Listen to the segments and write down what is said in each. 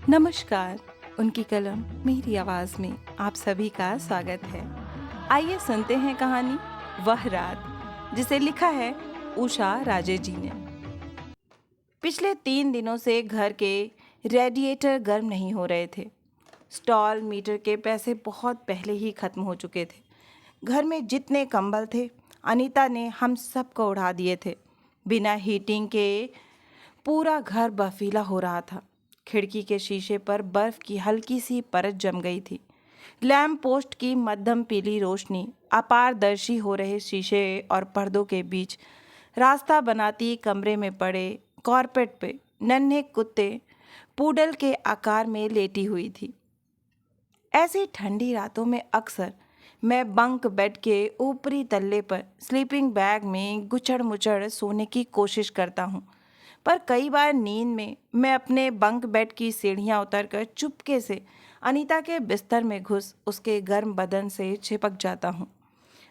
नमस्कार। उनकी कलम मेरी आवाज़ में आप सभी का स्वागत है। आइए सुनते हैं कहानी वह रात, जिसे लिखा है उषा राजे जी ने। पिछले 3 दिनों से घर के रेडिएटर गर्म नहीं हो रहे थे। स्टॉल मीटर के पैसे बहुत पहले ही खत्म हो चुके थे। घर में जितने कंबल थे अनीता ने हम सबको उड़ा दिए थे। बिना हीटिंग के पूरा घर बर्फीला हो रहा था। खिड़की के शीशे पर बर्फ की हल्की सी परत जम गई थी। लैम्प पोस्ट की मध्यम पीली रोशनी अपारदर्शी हो रहे शीशे और पर्दों के बीच रास्ता बनाती कमरे में पड़े कारपेट पे नन्हे कुत्ते पूडल के आकार में लेटी हुई थी। ऐसी ठंडी रातों में अक्सर मैं बंक बेड के ऊपरी तल्ले पर स्लीपिंग बैग में गुचड़ मुचड़ सोने की कोशिश करता हूँ, पर कई बार नींद में मैं अपने बंक बेड की सीढ़ियाँ उतरकर चुपके से अनीता के बिस्तर में घुस उसके गर्म बदन से चिपक जाता हूँ।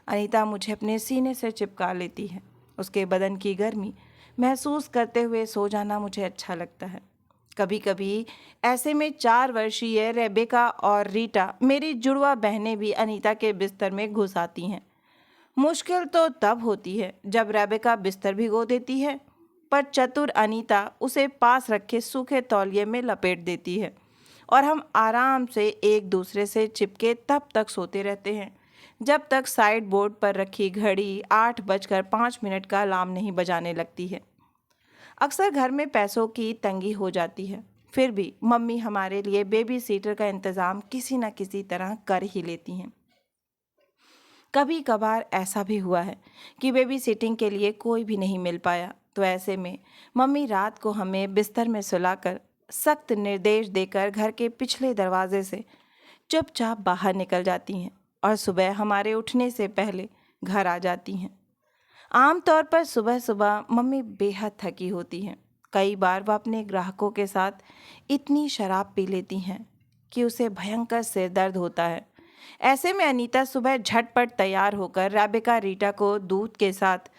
अनीता मुझे अपने सीने से चिपका लेती है। उसके बदन की गर्मी महसूस करते हुए सो जाना मुझे अच्छा लगता है। कभी कभी ऐसे में 4 वर्षीय रेबेका और रीटा, मेरी जुड़वा बहनें भी अनीता के बिस्तर में घुस आती हैं। मुश्किल तो तब होती है जब रेबेका बिस्तर भिगो देती है, पर चतुर अनीता उसे पास रखे सूखे तौलिए में लपेट देती है और हम आराम से एक दूसरे से चिपके तब तक सोते रहते हैं जब तक साइड बोर्ड पर रखी घड़ी 8:05 का अलार्म नहीं बजाने लगती है। अक्सर घर में पैसों की तंगी हो जाती है, फिर भी मम्मी हमारे लिए बेबी सीटर का इंतज़ाम किसी न किसी तरह कर ही लेती हैं। कभी कभार ऐसा भी हुआ है कि बेबी सिटिंग के लिए कोई भी नहीं मिल पाया, तो ऐसे में मम्मी रात को हमें बिस्तर में सुलाकर सख्त निर्देश देकर घर के पिछले दरवाजे से चुपचाप बाहर निकल जाती हैं और सुबह हमारे उठने से पहले घर आ जाती हैं। आमतौर पर सुबह सुबह मम्मी बेहद थकी होती हैं। कई बार वह अपने ग्राहकों के साथ इतनी शराब पी लेती हैं कि उसे भयंकर सिर दर्द होता है। ऐसे में अनीता सुबह झटपट तैयार होकर रेबेका रीटा को दूध के साथ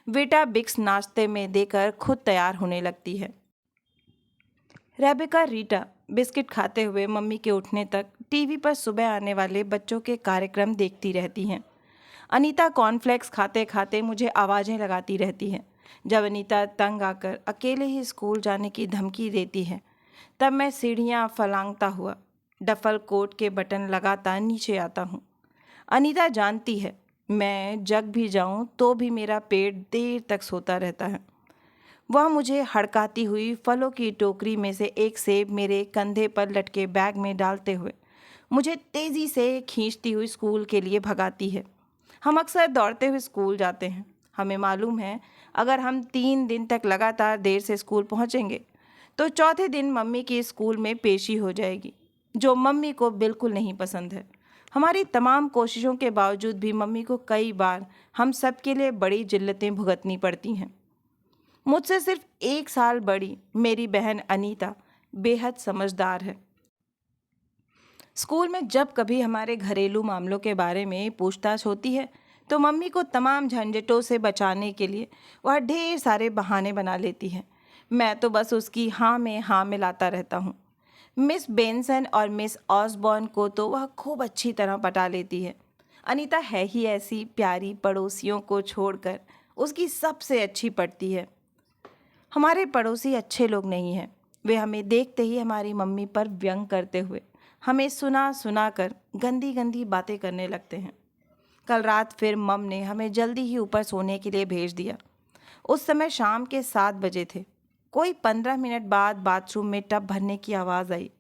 वीटा बिक्स नाश्ते में देकर खुद तैयार होने लगती है। रेबेका रीटा बिस्किट खाते हुए मम्मी के उठने तक टीवी पर सुबह आने वाले बच्चों के कार्यक्रम देखती रहती हैं। अनीता कॉर्नफ्लेक्स खाते खाते मुझे आवाज़ें लगाती रहती है। जब अनीता तंग आकर अकेले ही स्कूल जाने की धमकी देती है, तब मैं सीढ़ियाँ फलांगता हुआ डफल कोट के बटन लगातार नीचे आता हूँ। अनीता जानती है मैं जग भी जाऊँ तो भी मेरा पेट देर तक सोता रहता है। वह मुझे हड़काती हुई फलों की टोकरी में से एक सेब मेरे कंधे पर लटके बैग में डालते हुए मुझे तेज़ी से खींचती हुई स्कूल के लिए भगाती है। हम अक्सर दौड़ते हुए स्कूल जाते हैं। हमें मालूम है अगर हम 3 दिन तक लगातार देर से स्कूल पहुंचेंगे तो चौथे दिन मम्मी की स्कूल में पेशी हो जाएगी, जो मम्मी को बिल्कुल नहीं पसंद है। हमारी तमाम कोशिशों के बावजूद भी मम्मी को कई बार हम सबके लिए बड़ी जिल्लतें भुगतनी पड़ती हैं। मुझसे सिर्फ 1 साल बड़ी मेरी बहन अनीता बेहद समझदार है। स्कूल में जब कभी हमारे घरेलू मामलों के बारे में पूछताछ होती है, तो मम्मी को तमाम झंझटों से बचाने के लिए वह ढेर सारे बहाने बना लेती है। मैं तो बस उसकी हाँ में हाँ मिलाता रहता हूँ। मिस बेंसन और मिस ऑसबॉर्न को तो वह खूब अच्छी तरह पटा लेती है। अनीता है ही ऐसी प्यारी, पड़ोसियों को छोड़कर उसकी सबसे अच्छी पड़ती है। हमारे पड़ोसी अच्छे लोग नहीं हैं। वे हमें देखते ही हमारी मम्मी पर व्यंग करते हुए हमें सुना सुना कर गंदी गंदी बातें करने लगते हैं। कल रात फिर मम ने हमें जल्दी ही ऊपर सोने के लिए भेज दिया। उस समय शाम के 7 बजे थे। कोई 15 मिनट बाद बाथरूम में टब भरने की आवाज़ आई।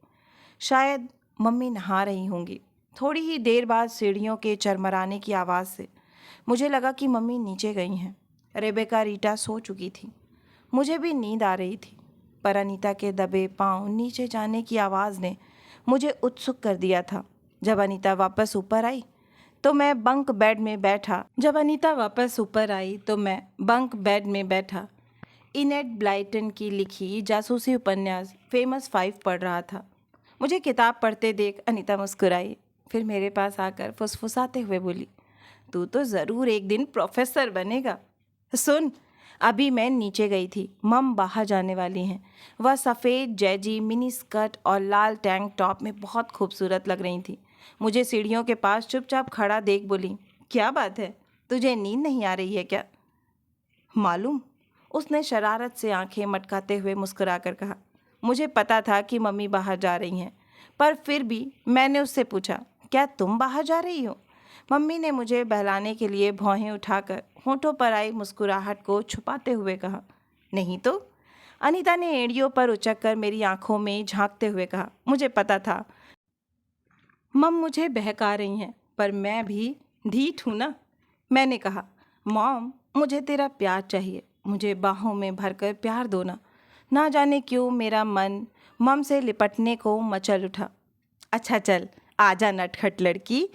शायद मम्मी नहा रही होंगी। थोड़ी ही देर बाद सीढ़ियों के चरमराने की आवाज़ से मुझे लगा कि मम्मी नीचे गई हैं। रेबेका रीटा सो चुकी थी। मुझे भी नींद आ रही थी, पर अनीता के दबे पांव नीचे जाने की आवाज़ ने मुझे उत्सुक कर दिया था। जब अनीता वापस ऊपर आई तो मैं बंक बेड में बैठा इनेट ब्लाइटन की लिखी जासूसी उपन्यास फेमस 5 पढ़ रहा था। मुझे किताब पढ़ते देख अनीता मुस्कुराई, फिर मेरे पास आकर फुसफुसाते हुए बोली, तू तो ज़रूर एक दिन प्रोफेसर बनेगा। सुन, अभी मैं नीचे गई थी, मम बाहर जाने वाली हैं। वह सफ़ेद जैजी मिनी स्कर्ट और लाल टैंक टॉप में बहुत खूबसूरत लग रही थी। मुझे सीढ़ियों के पास चुपचाप खड़ा देख बोली, क्या बात है, तुझे नींद नहीं आ रही है क्या? मालूम, उसने शरारत से आंखें मटकाते हुए मुस्कुराकर कहा। मुझे पता था कि मम्मी बाहर जा रही हैं, पर फिर भी मैंने उससे पूछा, क्या तुम बाहर जा रही हो? मम्मी ने मुझे बहलाने के लिए भौहें उठाकर होठों पर आई मुस्कुराहट को छुपाते हुए कहा, नहीं तो? अनीता ने एड़ियों पर उचककर मेरी आंखों में झांकते हुए कहा, मुझे पता था मम मुझे बहका रही हैं, पर मैं भी ढीठ हूँ ना। मैंने कहा, मॉम, मुझे तेरा प्यार चाहिए, मुझे बाहों में भरकर प्यार दो ना। ना जाने क्यों मेरा मन मम से लिपटने को मचल उठा। अच्छा चल, आजा नटखट लड़की,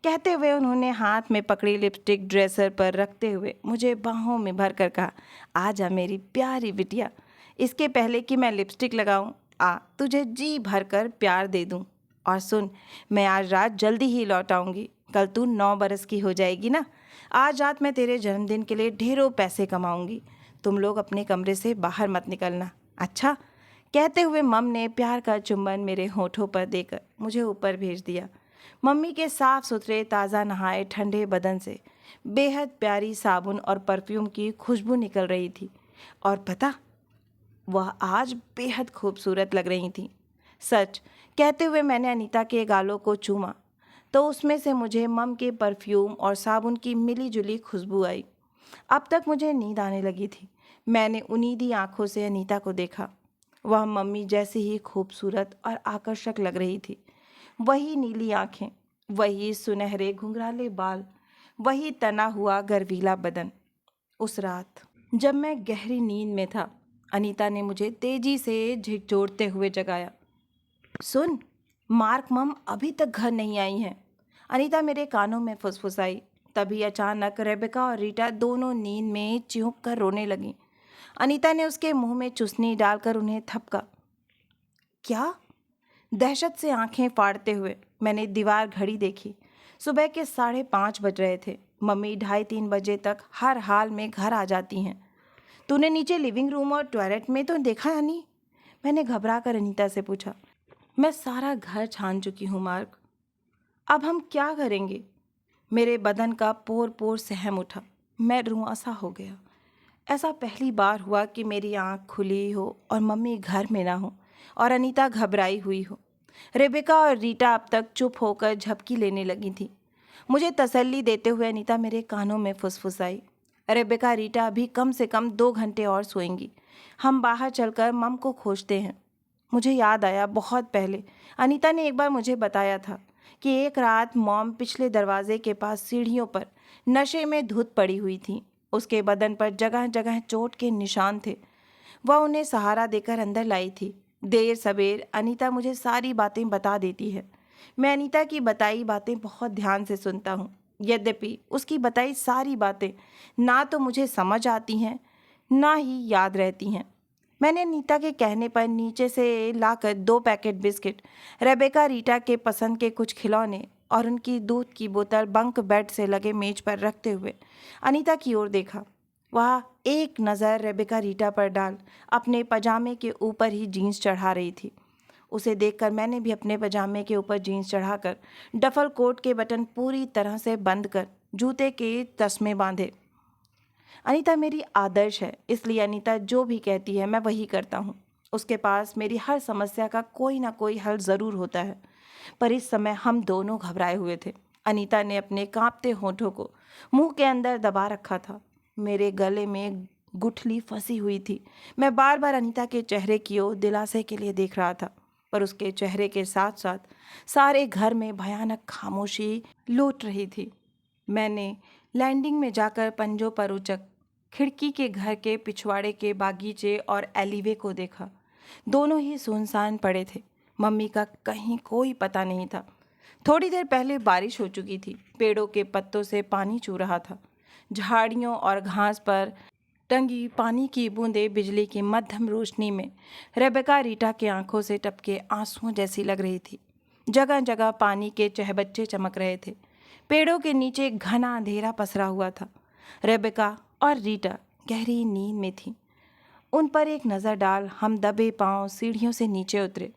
कहते हुए उन्होंने हाथ में पकड़ी लिपस्टिक ड्रेसर पर रखते हुए मुझे बाहों में भरकर कहा, आजा मेरी प्यारी बिटिया। इसके पहले कि मैं लिपस्टिक लगाऊं, आ तुझे जी भरकर प्यार दे दूं। और सुन, मैं आज रात जल्दी ही लौट आऊंगी। कल तू 9 बरस की हो जाएगी ना। आज रात मैं तेरे जन्मदिन के लिए ढेरों पैसे कमाऊंगी। तुम लोग अपने कमरे से बाहर मत निकलना, अच्छा? कहते हुए मम ने प्यार का चुंबन मेरे होठों पर देकर मुझे ऊपर भेज दिया। मम्मी के साफ सुथरे ताज़ा नहाए ठंडे बदन से बेहद प्यारी साबुन और परफ्यूम की खुशबू निकल रही थी। और पता, वह आज बेहद खूबसूरत लग रही थी। सच कहते हुए मैंने अनीता के गालों को चूमा तो उसमें से मुझे मम के परफ्यूम और साबुन की मिली जुली खुशबू आई। अब तक मुझे नींद आने लगी थी। मैंने उनीदी आंखों से अनीता को देखा। वह मम्मी जैसी ही खूबसूरत और आकर्षक लग रही थी। वही नीली आंखें, वही सुनहरे घुंघराले बाल, वही तना हुआ गर्वीला बदन। उस रात जब मैं गहरी नींद में था, अनीता ने मुझे तेजी से झिकझोरते हुए जगाया। सुन, मार्क मम अभी तक घर नहीं आई हैं, अनीता मेरे कानों में फुसफुसाई। तभी अचानक रेबेका और रीटा दोनों नींद में चिढ़ कर रोने लगीं। अनीता ने उसके मुंह में चुसनी डालकर उन्हें थपका। क्या? दहशत से आंखें फाड़ते हुए मैंने दीवार घड़ी देखी। सुबह के 5:30 बज रहे थे। मम्मी 2:30-3 बजे तक हर हाल में घर आ जाती हैं। तूने नीचे लिविंग रूम और टॉयलेट में तो देखा या नहीं? मैंने घबरा कर अनीता से पूछा। मैं सारा घर छान चुकी हूँ मार्क। अब हम क्या करेंगे? मेरे बदन का पोर पोर सहम उठा। मैं रुआंसा हो गया। ऐसा पहली बार हुआ कि मेरी आंख खुली हो और मम्मी घर में ना हो और अनीता घबराई हुई हो। रेबेका और रीटा अब तक चुप होकर झपकी लेने लगी थी। मुझे तसल्ली देते हुए अनीता मेरे कानों में फुसफुसाई। रेबेका, रीटा अभी कम से कम 2 घंटे और सोएंगी। हम बाहर चलकर मम को खोजते हैं। मुझे याद आया, बहुत पहले अनीता ने एक बार मुझे बताया था कि एक रात मॉम पिछले दरवाजे के पास सीढ़ियों पर नशे में धुत पड़ी हुई थी। उसके बदन पर जगह जगह चोट के निशान थे। वह उन्हें सहारा देकर अंदर लाई थी। देर सबेर अनीता मुझे सारी बातें बता देती है। मैं अनीता की बताई बातें बहुत ध्यान से सुनता हूँ। यद्यपि उसकी बताई सारी बातें ना तो मुझे समझ आती हैं, ना ही याद रहती हैं। मैंने अनीता के कहने पर नीचे से लाकर 2 पैकेट बिस्किट, रेबेका रीटा के पसंद के कुछ खिलौने और उनकी दूध की बोतल बंक बेड से लगे मेज पर रखते हुए अनीता की ओर देखा। वह एक नज़र रेबेका रीटा पर डाल अपने पजामे के ऊपर ही जीन्स चढ़ा रही थी। उसे देखकर मैंने भी अपने पजामे के ऊपर जीन्स चढ़ाकर डफल कोट के बटन पूरी तरह से बंद कर जूते के तस्मे बांधे। अनीता मेरी आदर्श है, इसलिए अनीता जो भी कहती है मैं वही करता हूँ। उसके पास मेरी हर समस्या का कोई ना कोई हल ज़रूर होता है। पर इस समय हम दोनों घबराए हुए थे। अनीता ने अपने कांपते होठों को मुंह के अंदर दबा रखा था। मेरे गले में गुठली फंसी हुई थी। मैं बार बार अनीता के चेहरे की ओर दिलासे के लिए देख रहा था, पर उसके चेहरे के साथ साथ सारे घर में भयानक खामोशी लूट रही थी। मैंने लैंडिंग में जाकर पंजों पर उचक खिड़की के घर के पिछवाड़े के बागीचे और एलीवे को देखा। दोनों ही सुनसान पड़े थे। मम्मी का कहीं कोई पता नहीं था। थोड़ी देर पहले बारिश हो चुकी थी। पेड़ों के पत्तों से पानी चू रहा था। झाड़ियों और घास पर टंगी पानी की बूंदें बिजली की मध्यम रोशनी में रेबेका रीटा की आंखों से टपके आंसुओं जैसी लग रही थी। जगह जगह पानी के चहबच्चे चमक रहे थे। पेड़ों के नीचे घना अंधेरा पसरा हुआ था। रेबेका और रीटा गहरी नींद में थीं। उन पर एक नज़र डाल हम दबे पांव सीढ़ियों से नीचे उतरे।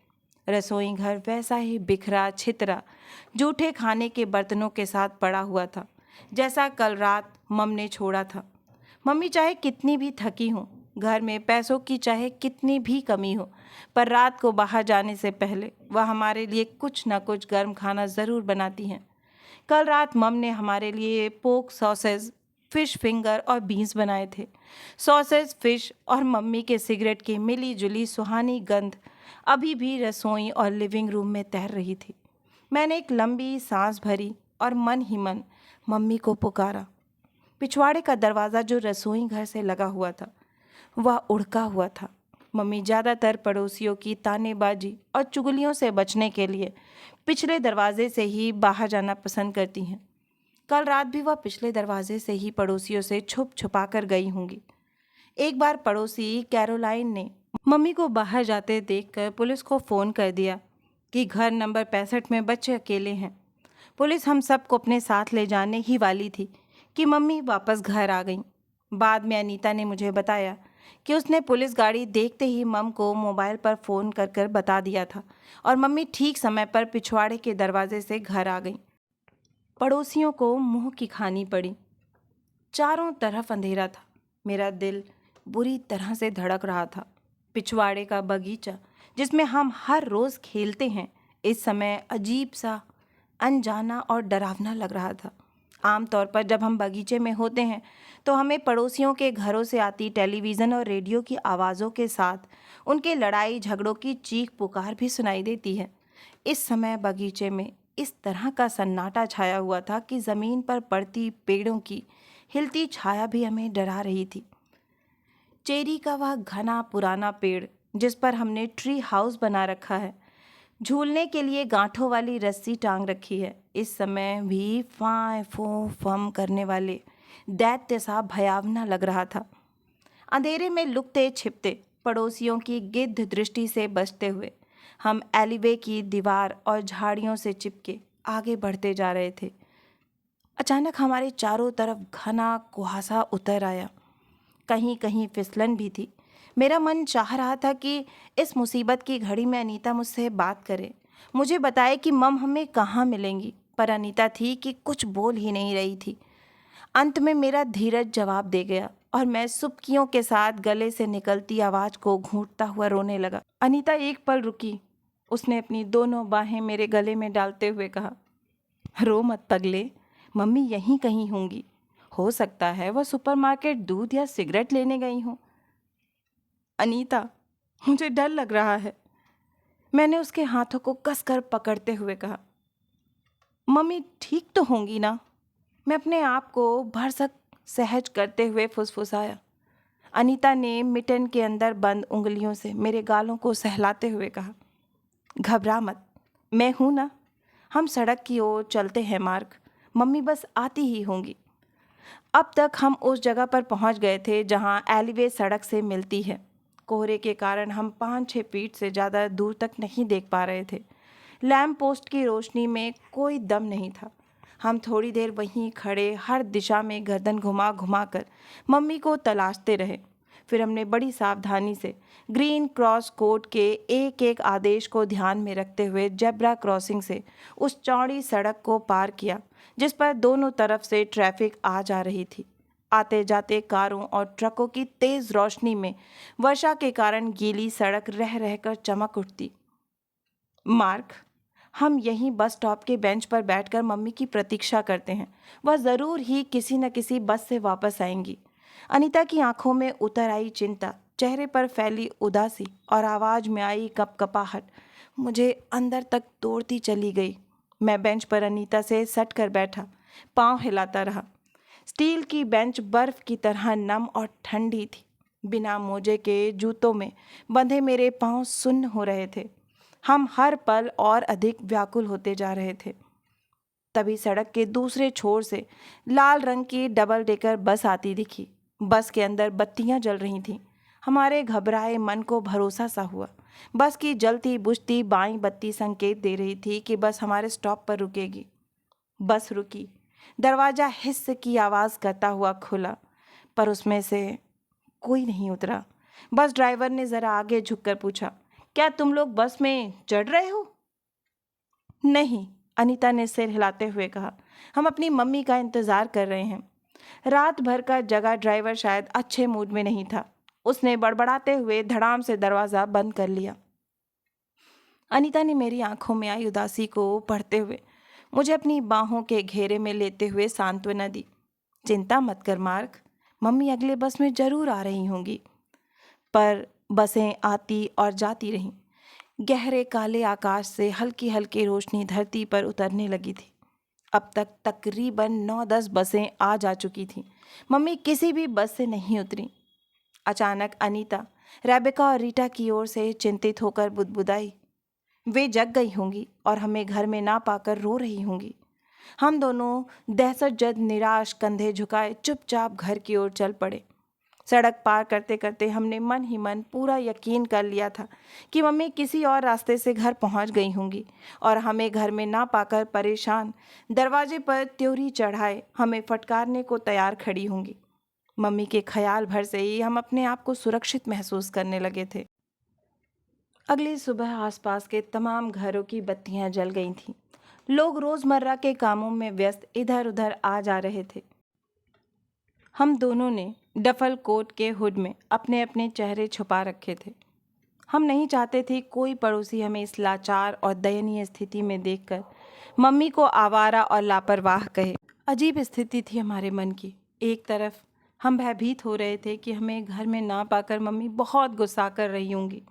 रसोई घर वैसा ही बिखरा छितरा जूठे खाने के बर्तनों के साथ पड़ा हुआ था जैसा कल रात मम ने छोड़ा था। मम्मी चाहे कितनी भी थकी हों, घर में पैसों की चाहे कितनी भी कमी हो, पर रात को बाहर जाने से पहले वह हमारे लिए कुछ न कुछ गर्म खाना ज़रूर बनाती हैं। कल रात मम ने हमारे लिए पोक सॉसेज, फिश फिंगर और बीन्स बनाए थे। सॉसेज, फिश और मम्मी के सिगरेट की मिली जुली सुहानी गंध अभी भी रसोई और लिविंग रूम में तैर रही थी। मैंने एक लंबी सांस भरी और मन ही मन मम्मी को पुकारा। पिछवाड़े का दरवाज़ा जो रसोई घर से लगा हुआ था वह उड़का हुआ था। मम्मी ज़्यादातर पड़ोसियों की तानेबाजी और चुगलियों से बचने के लिए पिछले दरवाजे से ही बाहर जाना पसंद करती हैं। कल रात भी वह पिछले दरवाजे से ही पड़ोसियों से छुप छुपा कर गई होंगी। एक बार पड़ोसी कैरोलाइन ने मम्मी को बाहर जाते देखकर पुलिस को फ़ोन कर दिया कि घर नंबर 65 में बच्चे अकेले हैं। पुलिस हम सबको अपने साथ ले जाने ही वाली थी कि मम्मी वापस घर आ गईं। बाद में अनीता ने मुझे बताया कि उसने पुलिस गाड़ी देखते ही मम को मोबाइल पर फ़ोन कर कर बता दिया था और मम्मी ठीक समय पर पिछवाड़े के दरवाजे से घर आ गईं। पड़ोसियों को मुंह की खानी पड़ी। चारों तरफ अंधेरा था। मेरा दिल बुरी तरह से धड़क रहा था। पिछवाड़े का बगीचा जिसमें हम हर रोज़ खेलते हैं इस समय अजीब सा अनजाना और डरावना लग रहा था। आमतौर पर जब हम बगीचे में होते हैं तो हमें पड़ोसियों के घरों से आती टेलीविज़न और रेडियो की आवाज़ों के साथ उनके लड़ाई झगड़ों की चीख पुकार भी सुनाई देती है। इस समय बगीचे में इस तरह का सन्नाटा छाया हुआ था कि ज़मीन पर पड़ती पेड़ों की हिलती छाया भी हमें डरा रही थी। चेरी का वह घना पुराना पेड़ जिस पर हमने ट्री हाउस बना रखा है, झूलने के लिए गांठों वाली रस्सी टांग रखी है, इस समय भी फाय फो फम करने वाले दैत्य सा भयावना लग रहा था। अंधेरे में लुकते छिपते पड़ोसियों की गिद्ध दृष्टि से बचते हुए हम एलिवे की दीवार और झाड़ियों से चिपके आगे बढ़ते जा रहे थे। अचानक हमारे चारों तरफ घना कुहासा उतर आया। कहीं कहीं फिसलन भी थी। मेरा मन चाह रहा था कि इस मुसीबत की घड़ी में अनीता मुझसे बात करे, मुझे बताए कि मम हमें कहाँ मिलेंगी, पर अनीता थी कि कुछ बोल ही नहीं रही थी। अंत में मेरा धीरज जवाब दे गया और मैं सुबकियों के साथ गले से निकलती आवाज़ को घूंटता हुआ रोने लगा। अनीता एक पल रुकी। उसने अपनी दोनों बाहें मेरे गले में डालते हुए कहा, रो मत पगले, मम्मी यहीं कहीं होंगी। हो सकता है वह सुपरमार्केट दूध या सिगरेट लेने गई हों। अनीता, मुझे डर लग रहा है, मैंने उसके हाथों को कसकर पकड़ते हुए कहा। मम्मी ठीक तो होंगी ना? मैं अपने आप को भरसक सहज करते हुए फुसफुसाया। अनीता ने मिटन के अंदर बंद उंगलियों से मेरे गालों को सहलाते हुए कहा, घबरा मत, मैं हूँ ना। हम सड़क की ओर चलते हैं मार्क, मम्मी बस आती ही होंगी। अब तक हम उस जगह पर पहुंच गए थे जहां एलिवे सड़क से मिलती है। कोहरे के कारण हम 5-6 फीट से ज़्यादा दूर तक नहीं देख पा रहे थे। लैम्प पोस्ट की रोशनी में कोई दम नहीं था। हम थोड़ी देर वहीं खड़े हर दिशा में गर्दन घुमा घुमा कर मम्मी को तलाशते रहे। फिर हमने बड़ी सावधानी से ग्रीन क्रॉस कोड के एक एक आदेश को ध्यान में रखते हुए जेब्रा क्रॉसिंग से उस चौड़ी सड़क को पार किया जिस पर दोनों तरफ से ट्रैफिक आ जा रही थी। आते जाते कारों और ट्रकों की तेज़ रोशनी में वर्षा के कारण गीली सड़क रह रहकर चमक उठती। मार्क, हम यहीं बस स्टॉप के बेंच पर बैठकर मम्मी की प्रतीक्षा करते हैं। वह ज़रूर ही किसी न किसी बस से वापस आएंगी। अनीता की आंखों में उतर आई चिंता, चेहरे पर फैली उदासी और आवाज़ में आई कपकपाहट मुझे अंदर तक तोड़ती चली गई। मैं बेंच पर अनीता से सट कर बैठा, पाँव हिलाता रहा। स्टील की बेंच बर्फ़ की तरह नम और ठंडी थी। बिना मोजे के जूतों में बंधे मेरे पाँव सुन्न हो रहे थे। हम हर पल और अधिक व्याकुल होते जा रहे थे। तभी सड़क के दूसरे छोर से लाल रंग की डबल डेकर बस आती दिखी। बस के अंदर बत्तियां जल रही थीं। हमारे घबराए मन को भरोसा सा हुआ। बस की जलती बुझती बाईं बत्ती संकेत दे रही थी कि बस हमारे स्टॉप पर रुकेगी। बस रुकी। दरवाज़ा हिस्स की आवाज़ करता हुआ खुला, पर उसमें से कोई नहीं उतरा। बस ड्राइवर ने ज़रा आगे झुककर पूछा, क्या तुम लोग बस में चढ़ रहे हो? नहीं, अनीता ने सिर हिलाते हुए कहा, हम अपनी मम्मी का इंतज़ार कर रहे हैं। रात भर का जगह ड्राइवर शायद अच्छे मूड में नहीं था। उसने बड़बड़ाते हुए धड़ाम से दरवाज़ा बंद कर लिया। अनीता ने मेरी आंखों में आई उदासी को पढ़ते हुए मुझे अपनी बाहों के घेरे में लेते हुए सांत्वना दी। चिंता मत कर मार्क, मम्मी अगले बस में ज़रूर आ रही होंगी। पर बसें आती और जाती रहीं। गहरे काले आकाश से हल्की हल्की रोशनी धरती पर उतरने लगी थी। अब तक तकरीबन 9-10 बसें आ जा चुकी थीं। मम्मी किसी भी बस से नहीं उतरी। अचानक अनीता रेबेका और रीटा की ओर से चिंतित होकर बुदबुदाई, वे जग गई होंगी और हमें घर में ना पाकर रो रही होंगी। हम दोनों दहशतजद निराश कंधे झुकाए चुपचाप घर की ओर चल पड़े। सड़क पार करते करते हमने मन ही मन पूरा यकीन कर लिया था कि मम्मी किसी और रास्ते से घर पहुंच गई होंगी और हमें घर में ना पाकर परेशान दरवाजे पर त्योरी चढ़ाए हमें फटकारने को तैयार खड़ी होंगी। मम्मी के ख्याल भर से ही हम अपने आप को सुरक्षित महसूस करने लगे थे। अगली सुबह आसपास के तमाम घरों की बत्तियां जल गई थीं। लोग रोज़मर्रा के कामों में व्यस्त इधर उधर आ जा रहे थे। हम दोनों ने डफल कोट के हुड में अपने अपने चेहरे छुपा रखे थे। हम नहीं चाहते थे कोई पड़ोसी हमें इस लाचार और दयनीय स्थिति में देखकर मम्मी को आवारा और लापरवाह कहे। अजीब स्थिति थी हमारे मन की। एक तरफ हम भयभीत हो रहे थे कि हमें घर में ना पाकर मम्मी बहुत गुस्सा कर रही होंगी।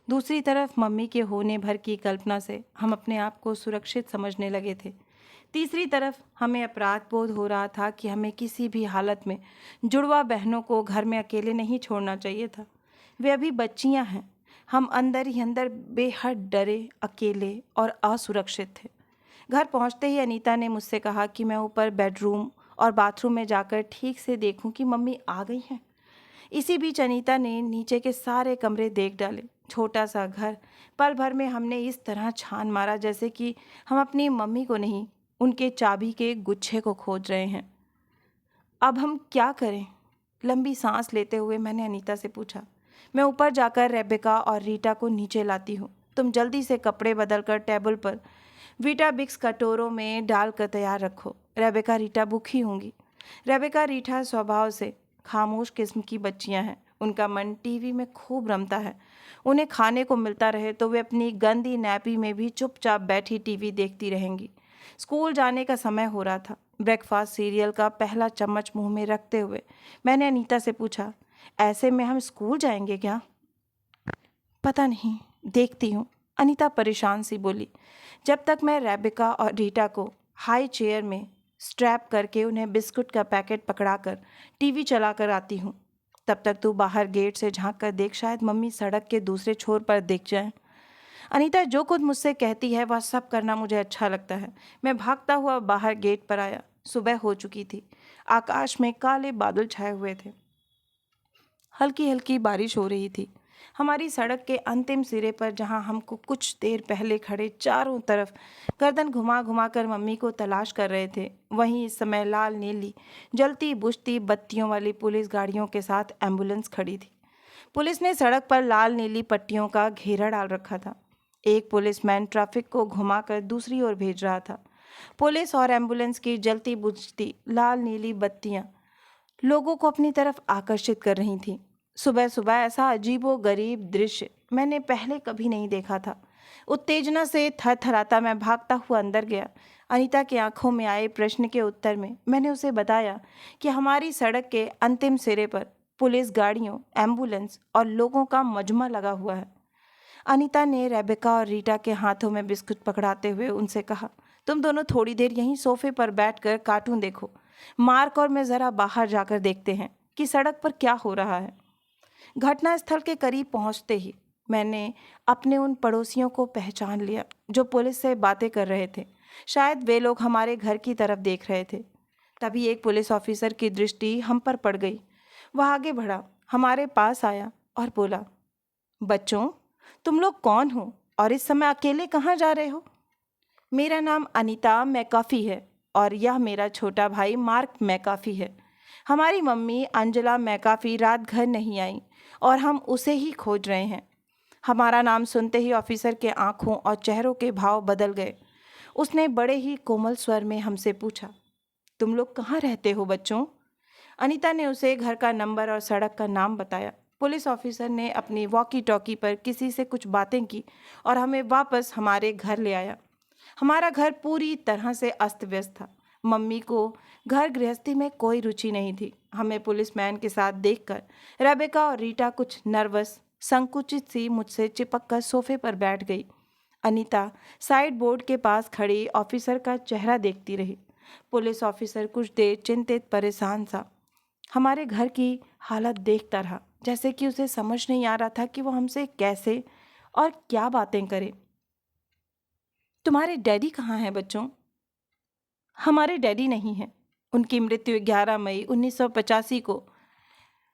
दूसरी तरफ मम्मी के होने भर की कल्पना से हम अपने आप को सुरक्षित समझने लगे थे। तीसरी तरफ हमें अपराध बोध हो रहा था कि हमें किसी भी हालत में जुड़वा बहनों को घर में अकेले नहीं छोड़ना चाहिए था। वे अभी बच्चियां हैं। हम अंदर ही अंदर बेहद डरे, अकेले और असुरक्षित थे। घर पहुंचते ही अनीता ने मुझसे कहा कि मैं ऊपर बेडरूम और बाथरूम में जाकर ठीक से देखूं कि मम्मी आ गई हैं। इसी बीच अनीता ने नीचे के सारे कमरे देख डाले। छोटा सा घर, पल भर में हमने इस तरह छान मारा जैसे कि हम अपनी मम्मी को नहीं, उनके चाबी के गुच्छे को खोज रहे हैं। अब हम क्या करें? लंबी सांस लेते हुए मैंने अनीता से पूछा। मैं ऊपर जाकर रेबेका और रीटा को नीचे लाती हूँ। तुम जल्दी से कपड़े बदलकर टेबल पर वीटाबिक्स कटोरों में डालकर तैयार रखो। रेबेका रीटा भूखी होंगी। रेबेका रीटा स्वभाव से खामोश किस्म की बच्चियां हैं। उनका मन टीवी में खूब रमता है। उन्हें खाने को मिलता रहे तो वे अपनी गंदी नैपी में भी चुपचाप बैठी टीवी देखती रहेंगी। स्कूल जाने का समय हो रहा था। ब्रेकफास्ट सीरियल का पहला चम्मच मुंह में रखते हुए मैंने अनीता से पूछा, ऐसे में हम स्कूल जाएंगे क्या? पता नहीं, देखती हूँ, अनीता परेशान सी बोली। जब तक मैं रेबेका और रीटा को हाई चेयर में स्ट्रैप करके उन्हें बिस्कुट का पैकेट पकड़ाकर टीवी चलाकर आती हूँ, तब तक तू बाहर गेट से झांक कर देख, शायद मम्मी सड़क के दूसरे छोर पर दिख जाए। अनीता जो कुछ मुझसे कहती है वह सब करना मुझे अच्छा लगता है। मैं भागता हुआ बाहर गेट पर आया। सुबह हो चुकी थी। आकाश में काले बादल छाए हुए थे। हल्की हल्की बारिश हो रही थी। हमारी सड़क के अंतिम सिरे पर जहां हमको कुछ देर पहले खड़े चारों तरफ गर्दन घुमा घुमा कर मम्मी को तलाश कर रहे थे, वहीं इस समय लाल नीली जलती बुझती बत्तियों वाली पुलिस गाड़ियों के साथ एम्बुलेंस खड़ी थी। पुलिस ने सड़क पर लाल नीली पट्टियों का घेरा डाल रखा था। एक पुलिसमैन ट्रैफिक को घुमाकर दूसरी ओर भेज रहा था। पुलिस और एम्बुलेंस की जलती बुझती लाल नीली बत्तियां लोगों को अपनी तरफ आकर्षित कर रही थीं। सुबह सुबह ऐसा अजीबोगरीब दृश्य मैंने पहले कभी नहीं देखा था। उत्तेजना से थरथराता मैं भागता हुआ अंदर गया। अनीता की आंखों में आए प्रश्न के उत्तर में मैंने उसे बताया कि हमारी सड़क के अंतिम सिरे पर पुलिस गाड़ियों, एम्बुलेंस और लोगों का मजमा लगा हुआ है। अनीता ने रेबेका और रीटा के हाथों में बिस्कुट पकड़ाते हुए उनसे कहा, तुम दोनों थोड़ी देर यहीं सोफे पर बैठकर कार्टून देखो। मार्क और मैं ज़रा बाहर जाकर देखते हैं कि सड़क पर क्या हो रहा है। घटनास्थल के करीब पहुंचते ही मैंने अपने उन पड़ोसियों को पहचान लिया जो पुलिस से बातें कर रहे थे। शायद वे लोग हमारे घर की तरफ देख रहे थे। तभी एक पुलिस ऑफिसर की दृष्टि हम पर पड़ गई। वह आगे बढ़ा, हमारे पास आया और बोला, बच्चों, तुम लोग कौन हो और इस समय अकेले कहाँ जा रहे हो? मेरा नाम अनीता मैकाफी है और यह मेरा छोटा भाई मार्क मैकाफी है। हमारी मम्मी अंजला मैकाफी रात घर नहीं आई और हम उसे ही खोज रहे हैं। हमारा नाम सुनते ही ऑफिसर के आंखों और चेहरों के भाव बदल गए। उसने बड़े ही कोमल स्वर में हमसे पूछा, तुम लोग कहाँ रहते हो बच्चों? अनीता ने उसे घर का नंबर और सड़क का नाम बताया। पुलिस ऑफिसर ने अपनी वॉकी टॉकी पर किसी से कुछ बातें की और हमें वापस हमारे घर ले आया। हमारा घर पूरी तरह से अस्त व्यस्त था। मम्मी को घर गृहस्थी में कोई रुचि नहीं थी। हमें पुलिसमैन के साथ देखकर रेबेका और रीटा कुछ नर्वस, संकुचित सी मुझसे चिपक कर सोफे पर बैठ गई। अनीता साइड बोर्ड के पास खड़ी ऑफिसर का चेहरा देखती रही। पुलिस ऑफिसर कुछ देर चिंतित परेशान सा हमारे घर की हालत देखता रहा, जैसे कि उसे समझ नहीं आ रहा था कि वो हमसे कैसे और क्या बातें करे। तुम्हारे डैडी कहाँ हैं बच्चों? हमारे डैडी नहीं हैं। उनकी मृत्यु 11 मई 1985 को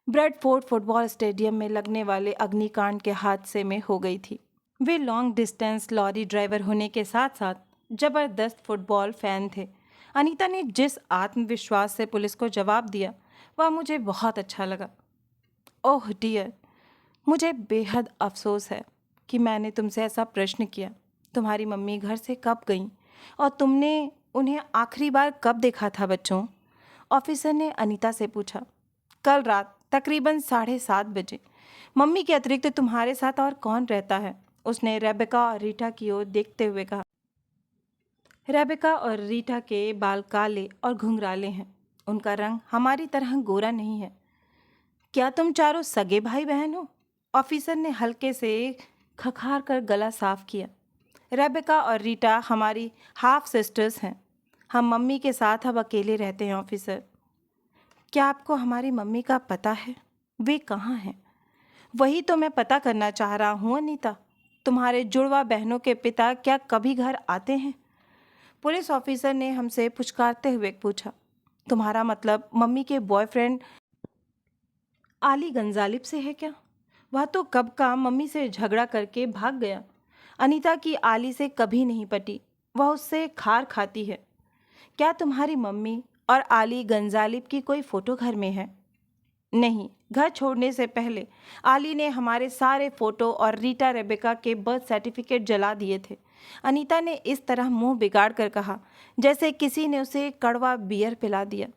ब्रेडफोर्ड फुटबॉल स्टेडियम में लगने वाले अग्निकांड के हादसे में हो गई थी। वे लॉन्ग डिस्टेंस लॉरी ड्राइवर होने के साथ साथ जबरदस्त फुटबॉल फैन थे। अनीता ने जिस आत्मविश्वास से पुलिस को जवाब दिया वह मुझे बहुत अच्छा लगा। ओह डियर, मुझे बेहद अफसोस है कि मैंने तुमसे ऐसा प्रश्न किया। तुम्हारी मम्मी घर से कब गईं और तुमने उन्हें आखिरी बार कब देखा था बच्चों? ऑफिसर ने अनीता से पूछा। कल रात तकरीबन 7:30 बजे। मम्मी के अतिरिक्त तुम्हारे साथ और कौन रहता है? उसने रेबेका और रीटा की ओर देखते हुए कहा। रेबेका और रीटा के बाल काले और घुंघराले हैं। उनका रंग हमारी तरह गोरा नहीं है। क्या तुम चारों सगे भाई बहन हो? ऑफिसर ने हल्के से खखार कर गला साफ किया। रेबेका और रीटा हमारी हाफ सिस्टर्स हैं। हम मम्मी के साथ अब अकेले रहते हैं ऑफिसर। क्या आपको हमारी मम्मी का पता है? वे कहाँ हैं? वही तो मैं पता करना चाह रहा हूँ अनीता। तुम्हारे जुड़वा बहनों के पिता क्या कभी घर आते हैं? पुलिस ऑफिसर ने हमसे पुचकारते हुए पूछा। तुम्हारा मतलब मम्मी के बॉयफ्रेंड आली गंजालिब से है क्या? वह तो कब का मम्मी से झगड़ा करके भाग गया। अनीता की आली से कभी नहीं पटी, वह उससे खार खाती है। क्या तुम्हारी मम्मी और आली गंजालिब की कोई फोटो घर में है? नहीं, घर छोड़ने से पहले आली ने हमारे सारे फोटो और रीटा रेबेका के बर्थ सर्टिफिकेट जला दिए थे। अनीता ने इस तरह मुंह बिगाड़ कर कहा जैसे किसी ने उसे कड़वा बियर पिला दिया।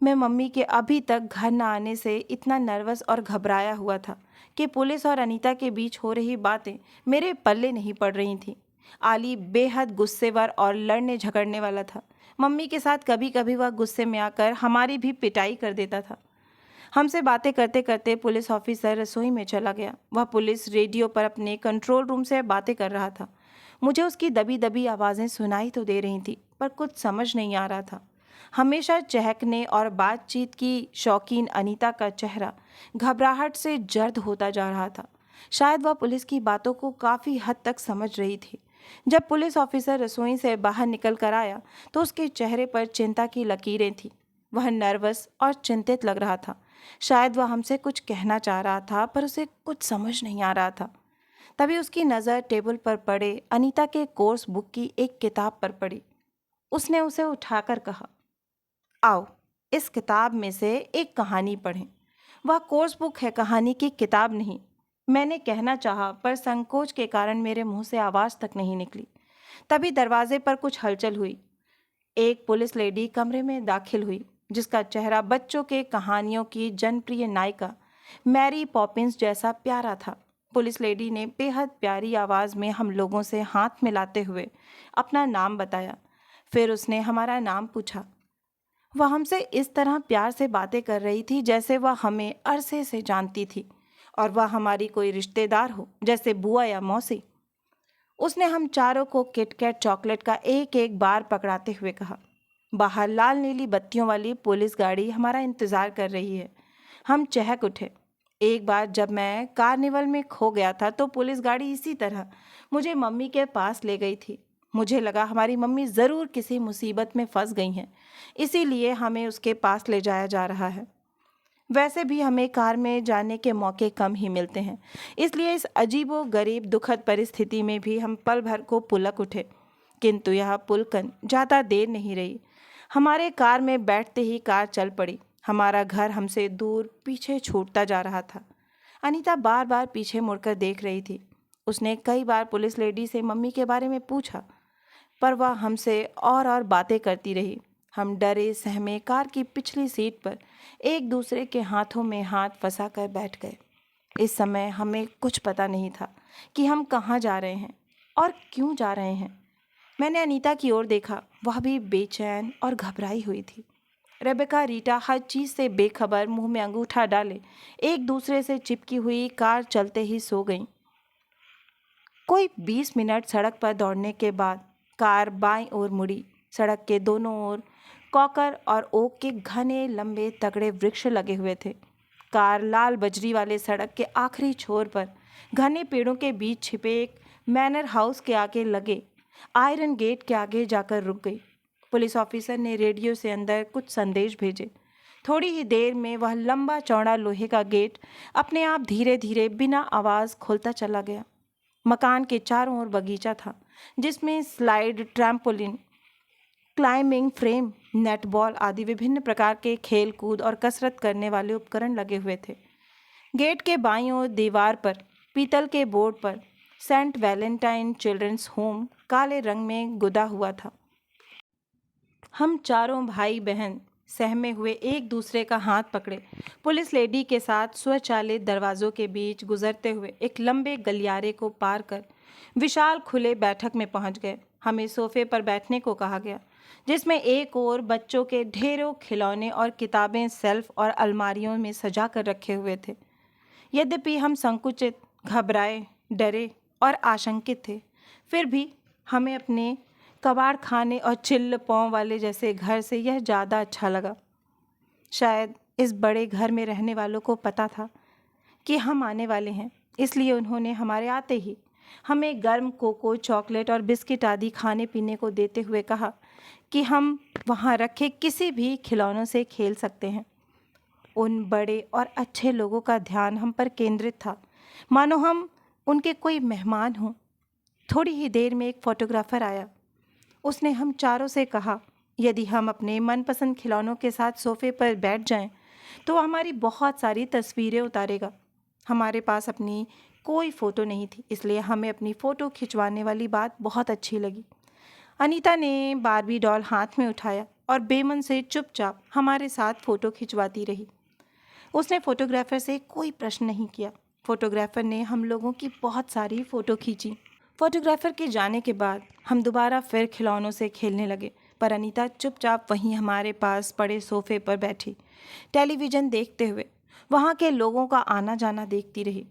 मैं मम्मी के अभी तक घर न आने से इतना नर्वस और घबराया हुआ था कि पुलिस और अनीता के बीच हो रही बातें मेरे पल्ले नहीं पड़ रही थीं। आली बेहद गुस्सेवर और लड़ने झगड़ने वाला था। मम्मी के साथ कभी कभी वह गुस्से में आकर हमारी भी पिटाई कर देता था। हमसे बातें करते करते पुलिस ऑफिसर रसोई में चला गया। वह पुलिस रेडियो पर अपने कंट्रोल रूम से बातें कर रहा था। मुझे उसकी दबी दबी आवाज़ें सुनाई तो दे रही थी, पर कुछ समझ नहीं आ रहा था। हमेशा चहकने और बातचीत की शौकीन अनीता का चेहरा घबराहट से जर्द होता जा रहा था। शायद वह पुलिस की बातों को काफ़ी हद तक समझ रही थी। जब पुलिस ऑफिसर रसोई से बाहर निकल कर आया तो उसके चेहरे पर चिंता की लकीरें थीं। वह नर्वस और चिंतित लग रहा था। शायद वह हमसे कुछ कहना चाह रहा था, पर उसे कुछ समझ नहीं आ रहा था। तभी उसकी नज़र टेबल पर पड़े अनीता के कोर्स बुक की एक किताब पर पड़ी। उसने उसे उठाकर कहा, आओ इस किताब में से एक कहानी पढ़ें। वह कोर्स बुक है, कहानी की किताब नहीं। मैंने कहना चाहा, पर संकोच के कारण मेरे मुंह से आवाज़ तक नहीं निकली। तभी दरवाजे पर कुछ हलचल हुई। एक पुलिस लेडी कमरे में दाखिल हुई, जिसका चेहरा बच्चों के कहानियों की जनप्रिय नायिका मैरी पॉपिंस जैसा प्यारा था। पुलिस लेडी ने बेहद प्यारी आवाज़ में हम लोगों से हाथ मिलाते हुए अपना नाम बताया। फिर उसने हमारा नाम पूछा। वह हमसे इस तरह प्यार से बातें कर रही थी जैसे वह हमें अरसे से जानती थी और वह हमारी कोई रिश्तेदार हो, जैसे बुआ या मौसी। उसने हम चारों को किटकैट चॉकलेट का एक एक बार पकड़ाते हुए कहा। बाहर लाल नीली बत्तियों वाली पुलिस गाड़ी हमारा इंतज़ार कर रही है। हम चहक उठे। एक बार जब मैं कार्निवल में खो गया था तो पुलिस गाड़ी इसी तरह मुझे मम्मी के पास ले गई थी। मुझे लगा हमारी मम्मी ज़रूर किसी मुसीबत में फंस गई हैं, इसीलिए हमें उसके पास ले जाया जा रहा है। वैसे भी हमें कार में जाने के मौके कम ही मिलते हैं, इसलिए इस अजीबो गरीब दुखद परिस्थिति में भी हम पल भर को पुलक उठे। किंतु यह पुलकन ज़्यादा देर नहीं रही। हमारे कार में बैठते ही कार चल पड़ी। हमारा घर हमसे दूर पीछे छूटता जा रहा था। अनीता बार बार पीछे मुड़कर देख रही थी। उसने कई बार पुलिस लेडी से मम्मी के बारे में पूछा, पर वह हमसे और बातें करती रही। हम डरे सहमे कार की पिछली सीट पर एक दूसरे के हाथों में हाथ फंसा कर बैठ गए। इस समय हमें कुछ पता नहीं था कि हम कहाँ जा रहे हैं और क्यों जा रहे हैं। मैंने अनीता की ओर देखा, वह भी बेचैन और घबराई हुई थी। रेबेका, रीटा हर चीज़ से बेखबर मुंह में अंगूठा डाले एक दूसरे से चिपकी हुई कार चलते ही सो गईं। कोई 20 मिनट सड़क पर दौड़ने के बाद कार बाईं ओर मुड़ी। सड़क के दोनों ओर कॉकर और ओक के घने लंबे तगड़े वृक्ष लगे हुए थे। कार लाल बजरी वाले सड़क के आखिरी छोर पर घने पेड़ों के बीच छिपे एक मैनर हाउस के आगे लगे आयरन गेट के आगे जाकर रुक गई। पुलिस ऑफिसर ने रेडियो से अंदर कुछ संदेश भेजे। थोड़ी ही देर में वह लंबा चौड़ा लोहे का गेट अपने आप धीरे धीरे बिना आवाज़ खुलता चला गया। मकान के चारों ओर बगीचा था, जिसमें slide, trampoline, climbing frame, net ball आदि विभिन्न प्रकार के खेल कूद और कसरत करने वाले उपकरण लगे हुए थे। गेट के बाईं ओर दीवार पर पीतल के बोर्ड पर सेंट वैलेंटाइन चिल्ड्रंस होम काले रंग में गुदा हुआ था। हम चारों भाई बहन सहमे हुए एक दूसरे का हाथ पकड़े पुलिस लेडी के साथ स्वचालित दरवाजों के बीच गुजरते हुए एक लंबे गलियारे को पार कर विशाल खुले बैठक में पहुंच गए। हमें सोफे पर बैठने को कहा गया, जिसमें एक ओर बच्चों के ढेरों खिलौने और किताबें सेल्फ और अलमारियों में सजा कर रखे हुए थे। यद्यपि हम संकुचित, घबराए, डरे और आशंकित थे, फिर भी हमें अपने कबाड़ खाने और चिल्ल पाँव वाले जैसे घर से यह ज़्यादा अच्छा लगा। शायद इस बड़े घर में रहने वालों को पता था कि हम आने वाले हैं, इसलिए उन्होंने हमारे आते ही हमें गर्म कोको, चॉकलेट और बिस्किट आदि खाने पीने को देते हुए कहा कि हम वहाँ रखे किसी भी खिलौनों से खेल सकते हैं। उन बड़े और अच्छे लोगों का ध्यान हम पर केंद्रित था, मानो हम उनके कोई मेहमान हों। थोड़ी ही देर में एक फोटोग्राफर आया। उसने हम चारों से कहा, यदि हम अपने मनपसंद खिलौनों के साथ सोफे पर बैठ जाएं, तो वह हमारी बहुत सारी तस्वीरें उतारेगा। हमारे पास अपनी कोई फ़ोटो नहीं थी, इसलिए हमें अपनी फ़ोटो खिंचवाने वाली बात बहुत अच्छी लगी। अनीता ने बारबी डॉल हाथ में उठाया और बेमन से चुपचाप हमारे साथ फ़ोटो खिंचवाती रही। उसने फोटोग्राफर से कोई प्रश्न नहीं किया। फोटोग्राफर ने हम लोगों की बहुत सारी फ़ोटो खींची। फोटोग्राफर के जाने के बाद हम दोबारा फिर खिलौनों से खेलने लगे, पर अनीता चुपचाप वहीं हमारे पास पड़े सोफे पर बैठी टेलीविज़न देखते हुए वहाँ के लोगों का आना जाना देखती रही।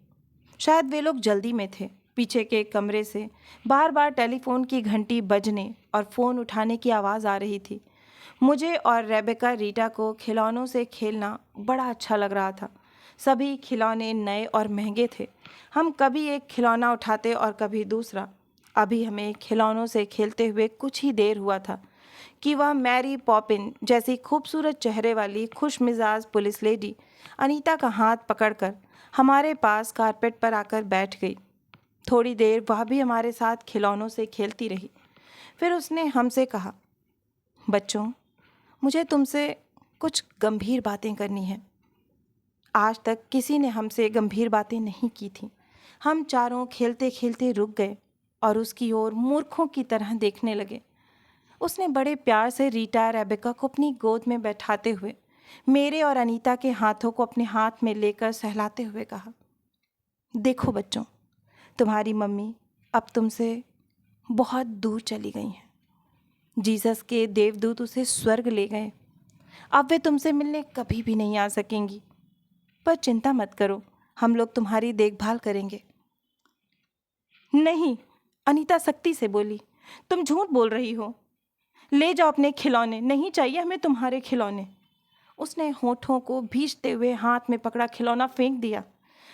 शायद वे लोग जल्दी में थे। पीछे के कमरे से बार बार टेलीफोन की घंटी बजने और फ़ोन उठाने की आवाज़ आ रही थी। मुझे और रेबेका, रीटा को खिलौनों से खेलना बड़ा अच्छा लग रहा था। सभी खिलौने नए और महंगे थे। हम कभी एक खिलौना उठाते और कभी दूसरा। अभी हमें खिलौनों से खेलते हुए कुछ ही देर हुआ था कि वह मैरी पॉपिन जैसी खूबसूरत चेहरे वाली खुशमिजाज पुलिस लेडी अनीता का हाथ पकड़कर हमारे पास कारपेट पर आकर बैठ गई। थोड़ी देर वह भी हमारे साथ खिलौनों से खेलती रही। फिर उसने हमसे कहा, बच्चों, मुझे तुमसे कुछ गंभीर बातें करनी हैं। आज तक किसी ने हमसे गंभीर बातें नहीं की थी। हम चारों खेलते खेलते रुक गए और उसकी ओर मूर्खों की तरह देखने लगे। उसने बड़े प्यार से रीटा, रेबेका को अपनी गोद में बैठाते हुए मेरे और अनीता के हाथों को अपने हाथ में लेकर सहलाते हुए कहा, देखो बच्चों, तुम्हारी मम्मी अब तुमसे बहुत दूर चली गई हैं। जीसस के देवदूत उसे स्वर्ग ले गए। अब वे तुमसे मिलने कभी भी नहीं आ सकेंगी, पर चिंता मत करो, हम लोग तुम्हारी देखभाल करेंगे। नहीं, अनीता सख्ती से बोली, तुम झूठ बोल रही हो। ले जाओ अपने खिलौने, नहीं चाहिए हमें तुम्हारे खिलौने। उसने होठों को भींचते हुए हाथ में पकड़ा खिलौना फेंक दिया।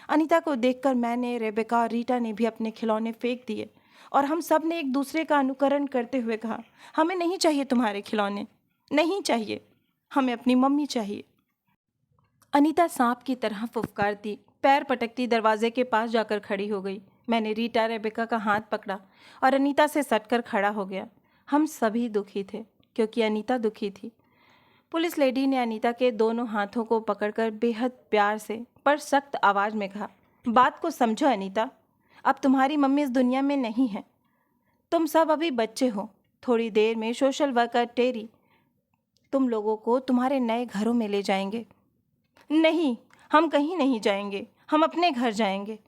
अनीता को देखकर मैंने, रेबेका और रीटा ने भी अपने खिलौने फेंक दिए और हम सब ने एक दूसरे का अनुकरण करते हुए कहा, हमें नहीं चाहिए तुम्हारे खिलौने, नहीं चाहिए, हमें अपनी मम्मी चाहिए। अनीता सांप की तरह फुफकारती, पैर पटकती दरवाजे के पास जाकर खड़ी हो गई। मैंने रीटा, रेबेका का हाथ पकड़ा और अनीता से सटकर खड़ा हो गया। हम सभी दुखी थे क्योंकि अनीता दुखी थी, पुलिस लेडी ने अनीता के दोनों हाथों को पकड़कर बेहद प्यार से पर सख्त आवाज में कहा, बात को समझो अनीता, अब तुम्हारी मम्मी इस दुनिया में नहीं है। तुम सब अभी बच्चे हो। थोड़ी देर में सोशल वर्कर टेरी तुम लोगों को तुम्हारे नए घरों में ले जाएंगे। नहीं, हम कहीं नहीं जाएंगे, हम अपने घर जाएंगे।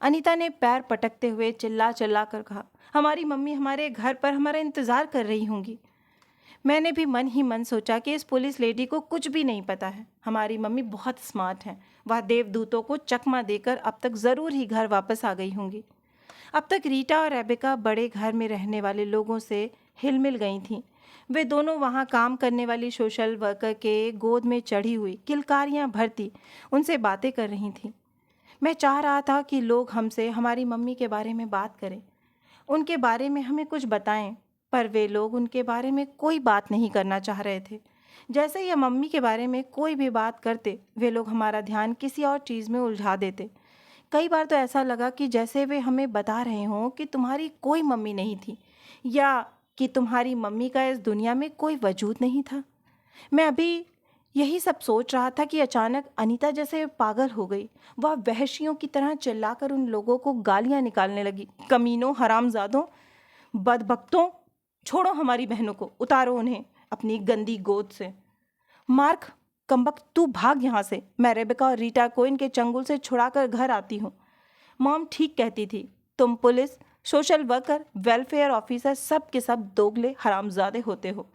अनीता ने पैर पटकते हुए चिल्ला चिल्ला कर कहा, हमारी मम्मी हमारे घर पर हमारा इंतज़ार कर रही होंगी। मैंने भी मन ही मन सोचा कि इस पुलिस लेडी को कुछ भी नहीं पता है। हमारी मम्मी बहुत स्मार्ट हैं। वह देवदूतों को चकमा देकर अब तक ज़रूर ही घर वापस आ गई होंगी। अब तक रीटा और रेबेका बड़े घर में रहने वाले लोगों से हिलमिल गई थीं। वे दोनों वहाँ काम करने वाली सोशल वर्कर के गोद में चढ़ी हुई किलकारियाँ भरती उनसे बातें कर रही थीं। मैं चाह रहा था कि लोग हमसे हमारी मम्मी के बारे में बात करें, उनके बारे में हमें कुछ बताएं, पर वे लोग उनके बारे में कोई बात नहीं करना चाह रहे थे। जैसे ही मम्मी के बारे में कोई भी बात करते, वे लोग हमारा ध्यान किसी और चीज़ में उलझा देते। कई बार तो ऐसा लगा कि जैसे वे हमें बता रहे हों कि तुम्हारी कोई मम्मी नहीं थी, या कि तुम्हारी मम्मी का इस दुनिया में कोई वजूद नहीं था। मैं अभी यही सब सोच रहा था कि अचानक अनीता जैसे पागल हो गई। वह वहशियों की तरह चिल्लाकर उन लोगों को गालियां निकालने लगी, कमीनों, हरामजादों, बदबख्तों, छोड़ो हमारी बहनों को, उतारो उन्हें अपनी गंदी गोद से। मार्क, कमबख्त, तू भाग यहाँ से। मैं रेबेका और रीटा को इनके चंगुल से छुड़ाकर घर आती हूँ। मॉम ठीक कहती थी, तुम police, social worker, welfare officer सब के सब दोगले हरामजादे होते हो।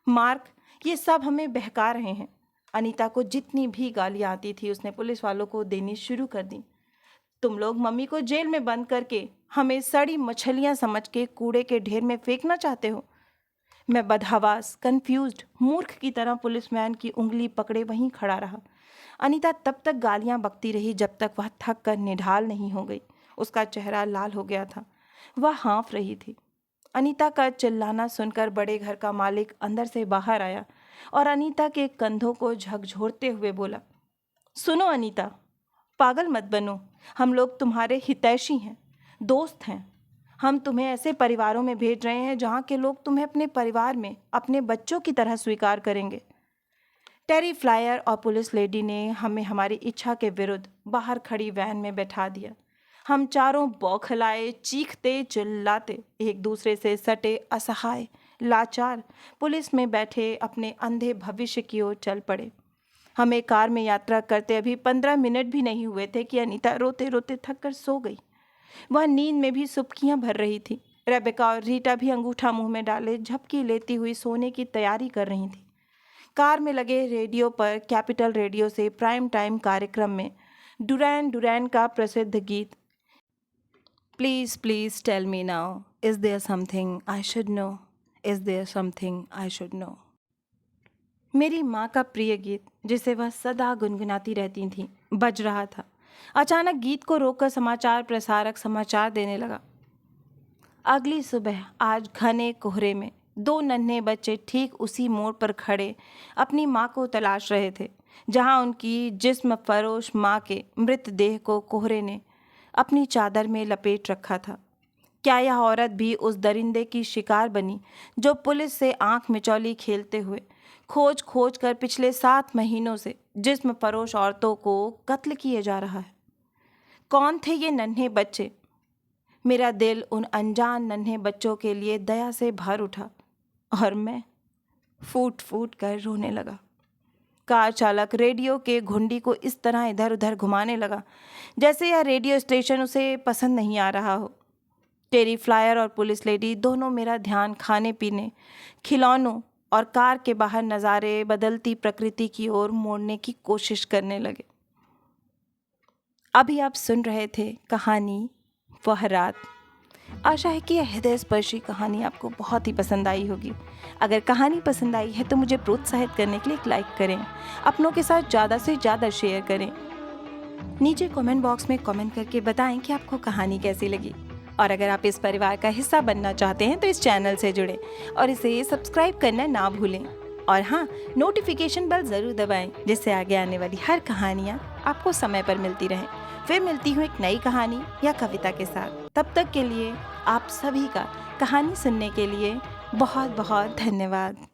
मार्क, ये सब हमें बहका रहे हैं। अनीता को जितनी भी गालियाँ आती थी उसने पुलिस वालों को देनी शुरू कर दी। तुम लोग मम्मी को जेल में बंद करके हमें सड़ी मछलियाँ समझ के कूड़े के ढेर में फेंकना चाहते हो। मैं बदहवास, कन्फ्यूज्ड, मूर्ख की तरह पुलिसमैन की उंगली पकड़े वहीं खड़ा रहा। अनीता तब तक गालियाँ बकती रही जब तक वह थक कर निढाल नहीं हो गई। उसका चेहरा लाल हो गया था, वह हाँफ रही थी। अनीता का चिल्लाना सुनकर बड़े घर का मालिक अंदर से बाहर आया और अनीता के कंधों को झकझोरते हुए बोला, सुनो अनीता, पागल मत बनो। हम लोग तुम्हारे हितैषी हैं, दोस्त हैं। हम तुम्हें ऐसे परिवारों में भेज रहे हैं जहाँ के लोग तुम्हें अपने परिवार में अपने बच्चों की तरह स्वीकार करेंगे। टेरी फ्लायर और पुलिस लेडी ने हमें हमारी इच्छा के विरुद्ध बाहर खड़ी वैन में बैठा दिया। हम चारों बौखलाए, चीखते चिल्लाते, एक दूसरे से सटे, असहाय, लाचार पुलिस में बैठे अपने अंधे भविष्य की ओर चल पड़े। हमें कार में यात्रा करते अभी 15 मिनट भी नहीं हुए थे कि अनीता रोते रोते थक कर सो गई। वह नींद में भी सुबकियां भर रही थी। रेबेका और रीटा भी अंगूठा मुंह में डाले झपकी लेती हुई सोने की तैयारी कर रही थी। कार में लगे रेडियो पर कैपिटल रेडियो से प्राइम टाइम कार्यक्रम में डुरैन डुरैन का प्रसिद्ध गीत, please please tell me now, is there something I should know, is there something I should know, मेरी माँ का प्रिय गीत जिसे वह सदा गुनगुनाती रहती थीं, बज रहा था। अचानक गीत को रोककर समाचार प्रसारक समाचार देने लगा। अगली सुबह आज घने कोहरे में 2 नन्हे बच्चे ठीक उसी मोड़ पर खड़े अपनी माँ को तलाश रहे थे जहाँ उनकी जिस्म फरोश माँ के मृतदेह को कोहरे ने अपनी चादर में लपेट रखा था। क्या यह औरत भी उस दरिंदे की शिकार बनी जो पुलिस से आंख मिचौली खेलते हुए खोज खोज कर पिछले 7 महीनों से जिस्म फरोश औरतों को कत्ल किए जा रहा है? कौन थे ये नन्हे बच्चे? मेरा दिल उन अनजान नन्हे बच्चों के लिए दया से भर उठा और मैं फूट फूट कर रोने लगा। कार चालक रेडियो के घुंडी को इस तरह इधर उधर घुमाने लगा जैसे यह रेडियो स्टेशन उसे पसंद नहीं आ रहा हो। टेरी फ्लायर और पुलिस लेडी दोनों मेरा ध्यान खाने पीने, खिलौनों और कार के बाहर नज़ारे बदलती प्रकृति की ओर मोड़ने की कोशिश करने लगे। अभी आप सुन रहे थे कहानी वह रात। आशा है कि यह हृदय स्पर्शी कहानी आपको बहुत ही पसंद आई होगी। अगर कहानी पसंद आई है तो मुझे प्रोत्साहित करने के लिए एक लाइक करें, अपनों के साथ ज़्यादा से ज़्यादा शेयर करें। नीचे कमेंट बॉक्स में कमेंट करके बताएं कि आपको कहानी कैसी लगी। और अगर आप इस परिवार का हिस्सा बनना चाहते हैं तो इस चैनल से जुड़ें और इसे सब्सक्राइब करना ना भूलें। और हाँ, नोटिफिकेशन बेल ज़रूर दबाएं जिससे आगे आने वाली हर कहानियाँ आपको समय पर मिलती रहें। फिर मिलती हूँ एक नई कहानी या कविता के साथ। तब तक के लिए आप सभी का कहानी सुनने के लिए बहुत बहुत धन्यवाद।